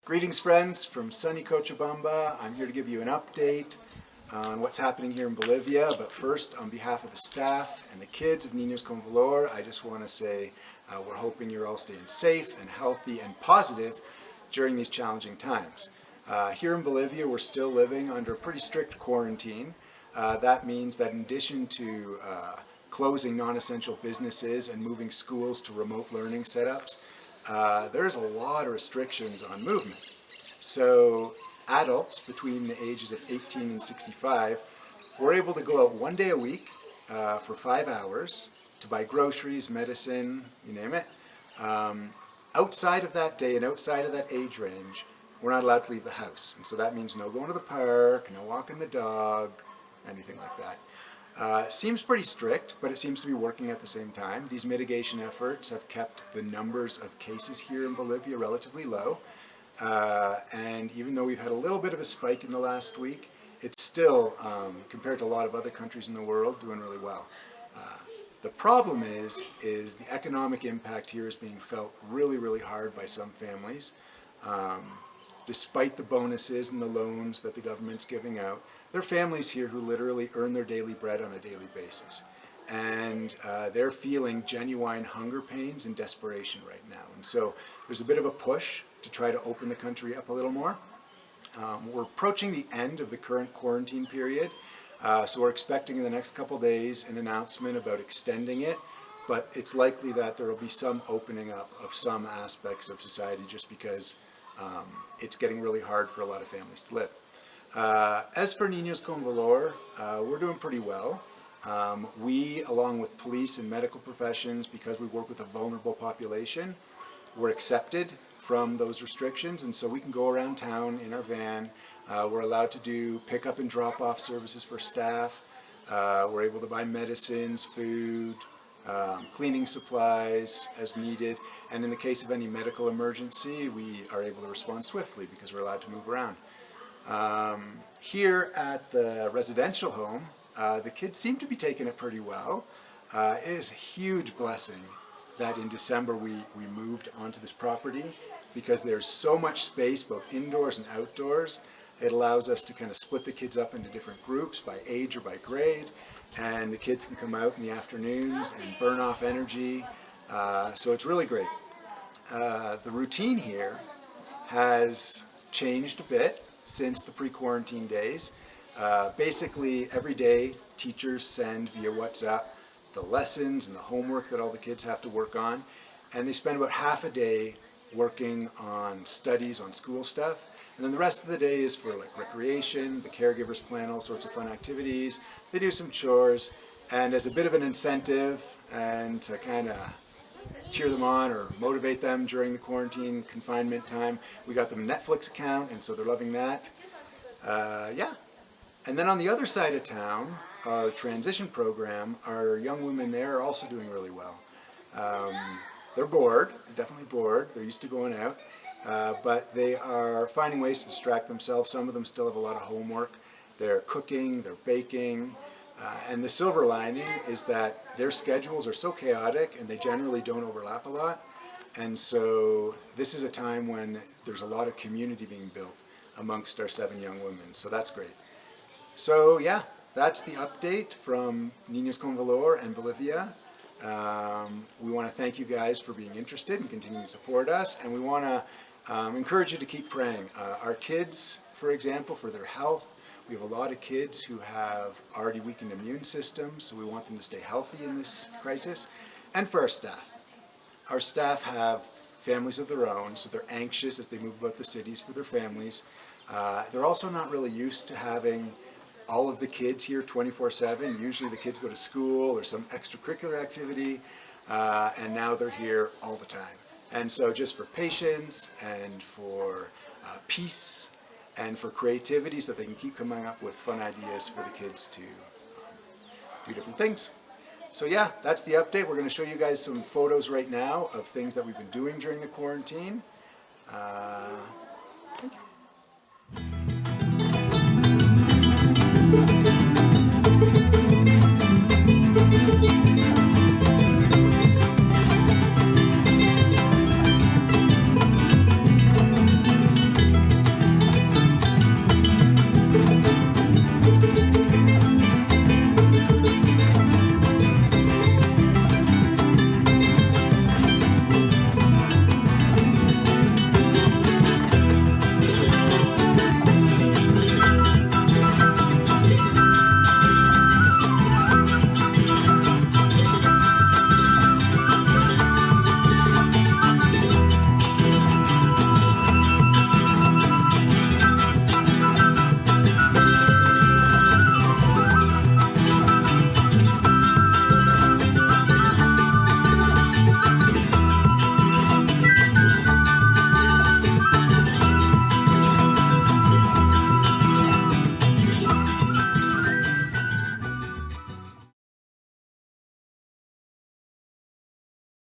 Greetings friends from sunny Cochabamba. I'm here to give you an update on what's happening here in Bolivia, but first on behalf of the staff and the kids of ninosconvalor, I just want to say we're hoping you're all staying safe and healthy and positive during these challenging times. Here in Bolivia we're still living under a pretty strict quarantine. That means that in addition to closing non-essential businesses and moving schools to remote learning setups, there's a lot of restrictions on movement. So adults between the ages of 18 and 65 were able to go out one day a week for 5 hours to buy groceries, medicine, you name it. Outside of that day and outside of that age range, we're not allowed to leave the house. And so that means no going to the park, no walking the dog, anything like that. Seems pretty strict, but it seems to be working at the same time. These mitigation efforts have kept the numbers of cases here in Bolivia relatively low. And even though we've had a little bit of a spike in the last week, it's still, compared to a lot of other countries in the world, doing really well. The problem is the economic impact here is being felt really, really hard by some families. Despite the bonuses and the loans that the government's giving out, there are families here who literally earn their daily bread on a daily basis. And they're feeling genuine hunger pains and desperation right now. And so there's a bit of a push to try to open the country up a little more. We're approaching the end of the current quarantine period, so we're expecting in the next couple days an announcement about extending it, but it's likely that there will be some opening up of some aspects of society just because it's getting really hard for a lot of families to live. As for ninosconvalor, we're doing pretty well. We, along with police and medical professions, because we work with a vulnerable population, we're accepted from those restrictions, and so we can go around town in our van. We're allowed to do pick-up and drop-off services for staff. We're able to buy medicines, food, cleaning supplies as needed, and in the case of any medical emergency, we are able to respond swiftly because we're allowed to move around. Here at the residential home, the kids seem to be taking it pretty well. It is a huge blessing that in December we moved onto this property because there's so much space both indoors and outdoors. It allows us to kind of split the kids up into different groups by age or by grade, and the kids can come out in the afternoons and burn off energy. So it's really great. The routine here has changed a bit since the pre-quarantine days. Basically every day teachers send via WhatsApp the lessons and the homework that all the kids have to work on, and they spend about half a day working on studies on school stuff, and then the rest of the day is for like recreation. The caregivers plan all sorts of fun activities, they do some chores, and as a bit of an incentive and to kind of cheer them on or motivate them during the quarantine confinement time, we got them a Netflix account, and so they're loving that. Yeah. And then on the other side of town, our transition program, our young women there are also doing really well. They're bored, they're definitely bored, they're used to going out, but they are finding ways to distract themselves. Some of them still have a lot of homework. They're cooking, they're baking, and the silver lining is that their schedules are so chaotic and they generally don't overlap a lot. And so this is a time when there's a lot of community being built amongst our 7 young women, so that's great. So yeah, that's the update from ninosconvalor and Bolivia. We want to thank you guys for being interested and continuing to support us, and we want to encourage you to keep praying. Our kids, for example, for their health, we have a lot of kids who have already weakened immune systems, so we want them to stay healthy in this crisis. And for our staff. Our staff have families of their own, so they're anxious as they move about the cities for their families. They're also not really used to having all of the kids here 24/7. Usually the kids go to school or some extracurricular activity, and now they're here all the time. And so just for patience and for peace and for creativity, so they can keep coming up with fun ideas for the kids to do different things. So yeah, that's the update. We're going to show you guys some photos right now of things that we've been doing during the quarantine.